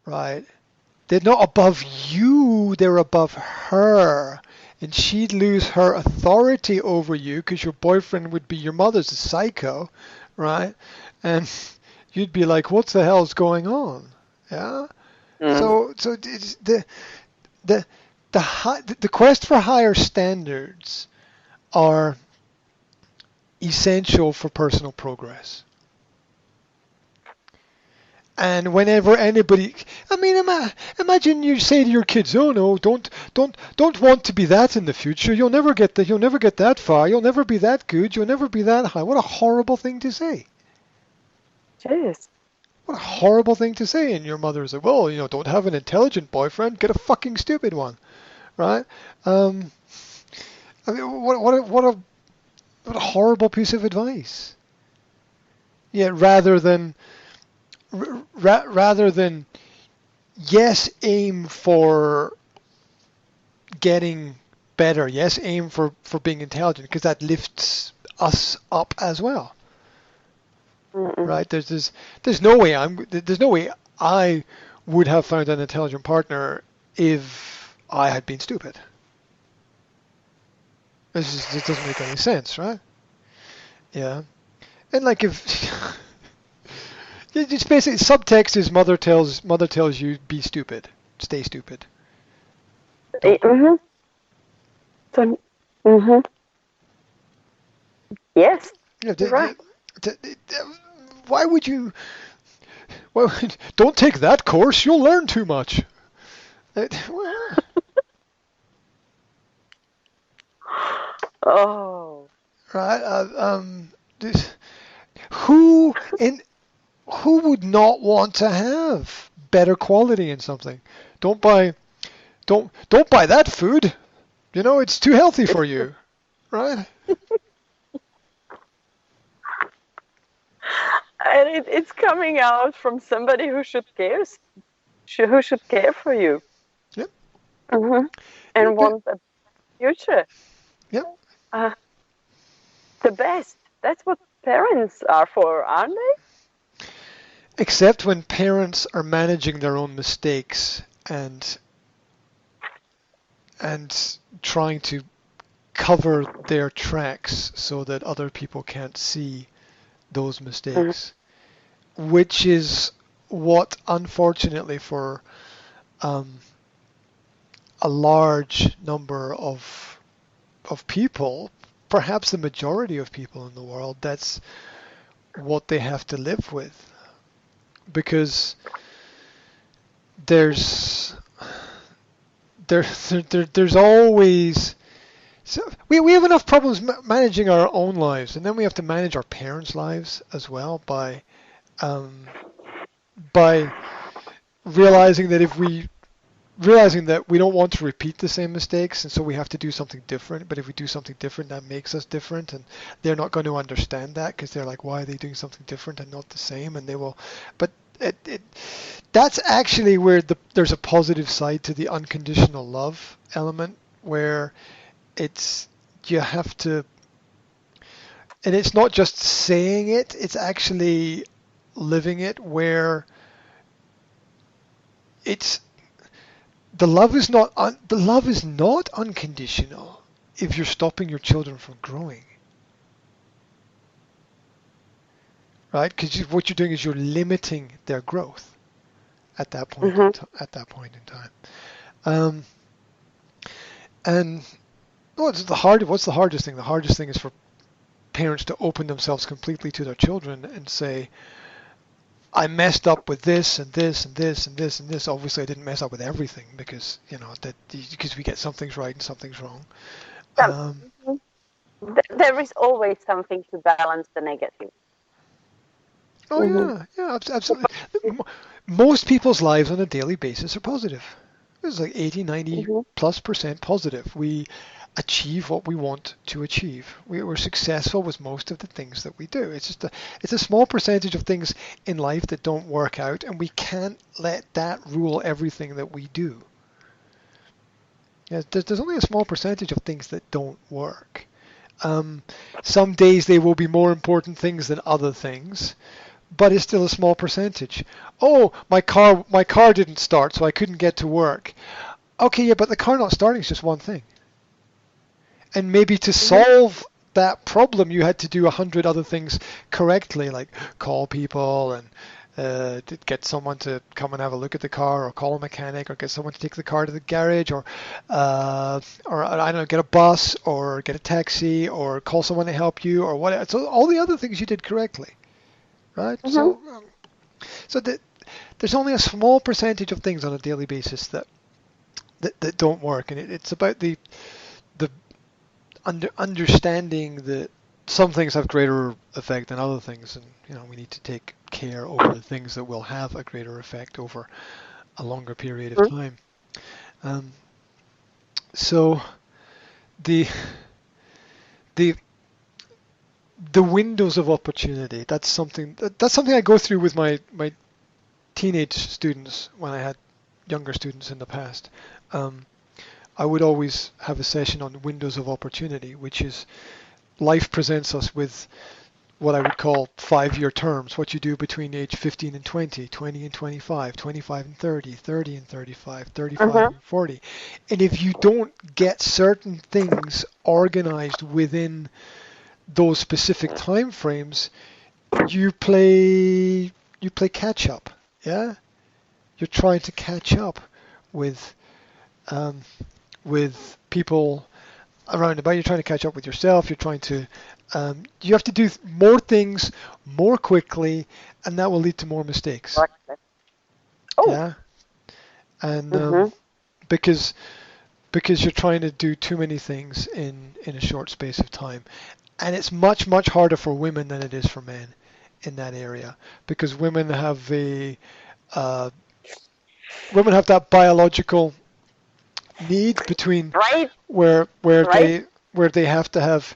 right? They're not above you, they're above her. And she'd lose her authority over you because your boyfriend would be your mother's a psycho, right? And you'd be like, what the hell's going on? Yeah? Mm. So it's the the quest for higher standards are essential for personal progress. And whenever anybody, I mean, imagine you say to your kids, "Oh no, don't want to be that in the future. You'll never get that. You'll never get that far. You'll never be that good. You'll never be that high." What a horrible thing to say. Jeez. What a horrible thing to say. And your mother is like, "Well, don't have an intelligent boyfriend. Get a fucking stupid one, right?" Um, I mean, what a horrible piece of advice. Yeah, rather than yes, aim for getting better. Yes, aim for being intelligent because that lifts us up as well, Mm-mm. right? There's no way I would have found an intelligent partner if I had been stupid. This doesn't make any sense, right? Yeah, and like if it's basically subtext is mother tells you be stupid, stay stupid. Don't. Mm-hmm. So, mm-hmm. Yes, Yeah, you're right. why would you? Well, don't take that course. You'll learn too much. Well, Oh. right? This, who in who would not want to have better quality in something? Don't buy don't buy that food. It's too healthy for you, right? And it's coming out from somebody who should care, who should care for you. Yep. Mm-hmm. And Yep. want a future. Yep. Uh, the best. That's what parents are for, aren't they? Except when parents are managing their own mistakes and trying to cover their tracks so that other people can't see those Mm-hmm. mistakes, which is what, unfortunately, for um, a large number of people, perhaps the majority of people in the world, that's what they have to live with, because there's there's always we have enough problems managing our own lives, and then we have to manage our parents' lives as well um, by realizing that we don't want to repeat the same mistakes, and so we have to do something different. But if we do something different, that makes us different, and they're not going to understand that because they're like, why are they doing something different and not the same? And they will, but that's actually where there's a positive side to the unconditional love element, where it's you have to, and it's not just saying it; it's actually living it, where it's the love is not unconditional if you're stopping your children from growing, right? Because what you're doing is you're limiting their growth at that point Mm-hmm. in time. Um, and what's the hardest thing? The hardest thing is for parents to open themselves completely to their children and say, I messed up with this and this and this and this and this. Obviously, I didn't mess up with everything because because we get some things right and some things wrong. Some, Um, there is always something to balance the negative. oh Mm-hmm. yeah, absolutely. Most people's lives on a daily basis are positive. It's like 80, 90 Mm-hmm. plus percent positive. We achieve what we want to achieve. We're successful with most of the things that we do. It's a small percentage of things in life that don't work out, and we can't let that rule everything that we do. Yeah, there's only a small percentage of things that don't work. Um, some days they will be more important things than other things, but it's still a small percentage. Oh, my car didn't start, so I couldn't get to work. Okay, yeah, but the car not starting is just one thing. And maybe to Mhm. solve that problem, you had to do 100 other things correctly, like call people and to get someone to come and have a look at the car, or call a mechanic, or get someone to take the car to the garage, or I don't know, get a bus, or get a taxi, or call someone to help you, or whatever. So all the other things you did correctly, right? Mhm. So there's only a small percentage of things on a daily basis that don't work, and it's about the understanding that some things have greater effect than other things, and we need to take care over the things that will have a greater effect over a longer period of Mhm. time. Um, so the the the windows of opportunity. That's something I go through with my teenage students when I had younger students in the past. Um, I would always have a session on windows of opportunity, which is life presents us with what I would call 5-year terms, what you do between age 15 and 20, 20 and 25, 25 and 30, 30 and 35, 35 Mhm. and 40. And if you don't get certain things organized within those specific time frames, you play you play catch up. Yeah? You're trying to catch up with um, with people around about. You're trying to catch up with yourself. You're trying to you have to do more things more quickly, and that will lead to more mistakes. Right. Oh. Yeah, and Mhm. because because you're trying to do too many things in a short space of time, and it's much harder for women than it is for men in that area, because uh, women have that biological need between Right. where Right. they have to have,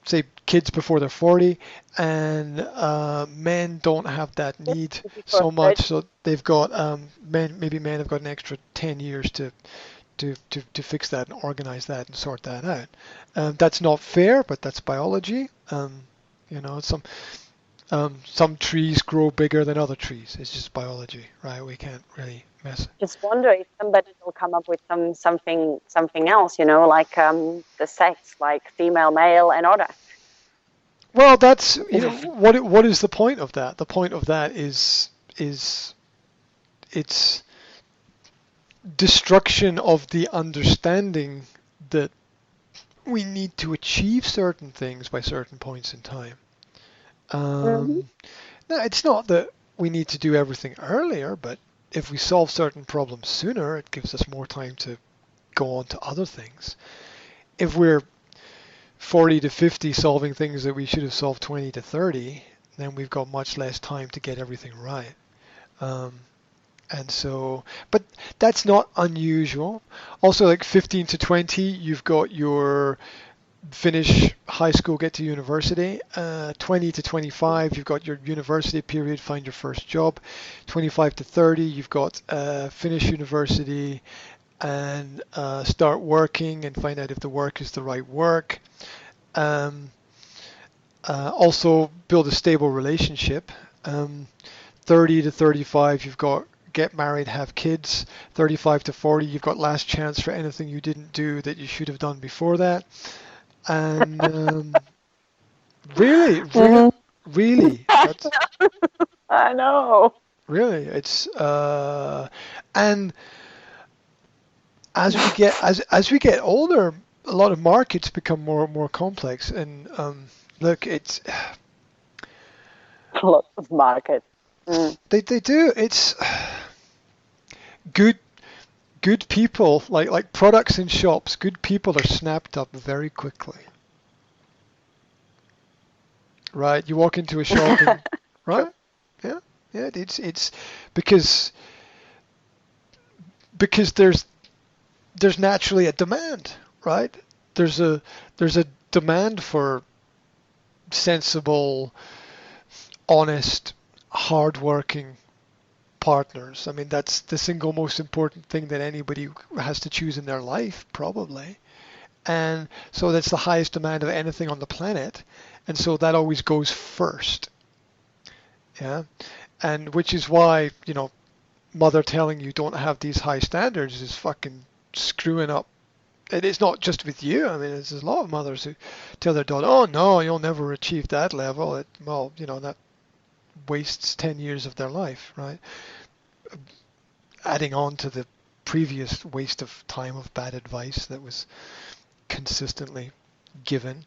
say, kids before they're 40, and men don't have that Yes, need before so much. 30. So they've got men have got an extra 10 years to fix that and organize that and sort that out. That's not fair, but that's biology. Some trees grow bigger than other trees. It's just biology, right? We can't really mess. Just wonder if somebody will come up with something else, like the sex, like female, male, and other. Well, that's what is the point of that? The point of that is it's destruction of the understanding that we need to achieve certain things by certain points in time. Hmm. Um, no, it's not that we need to do everything earlier, but if we solve certain problems sooner, it gives us more time to go on to other things. If we're 40 to 50 solving things that we should have solved 20 to 30, then we've got much less time to get everything right. Um, and so, but that's not unusual. Also, like 15 to 20, you've got your finish high school, get to university. 20 to 25, you've got your university period, find your first job. 25 to 30, you've got finish university and start working and find out if the work is the right work. Um, also build a stable relationship. Um, 30 to 35, you've got get married, have kids. 35 to 40, you've got last chance for anything you didn't do that you should have done before that. And really, Hmm. really, that's I know. really, it's and as we get older, a lot of markets become more and more complex. And look, it's Lots of market. Mm. they do. It's good good people, like products in shops, good people are snapped up very quickly, right? You walk into a shop and True. right, yeah, yeah, it's because because there's naturally a demand, right? There's a there's a demand for sensible, honest, hardworking partners. I mean, that's the single most important thing that anybody has to choose in their life, probably. And so that's the highest demand of anything on the planet. And so that always goes first. Yeah, and which is why, mother telling you don't have these high standards is fucking screwing up. And it's not just with you. I mean, there's a lot of mothers who tell their daughter, "Oh no, you'll never achieve that level." Well, that wastes 10 years of their life, right? Adding on to the previous waste of time of bad advice that was consistently given.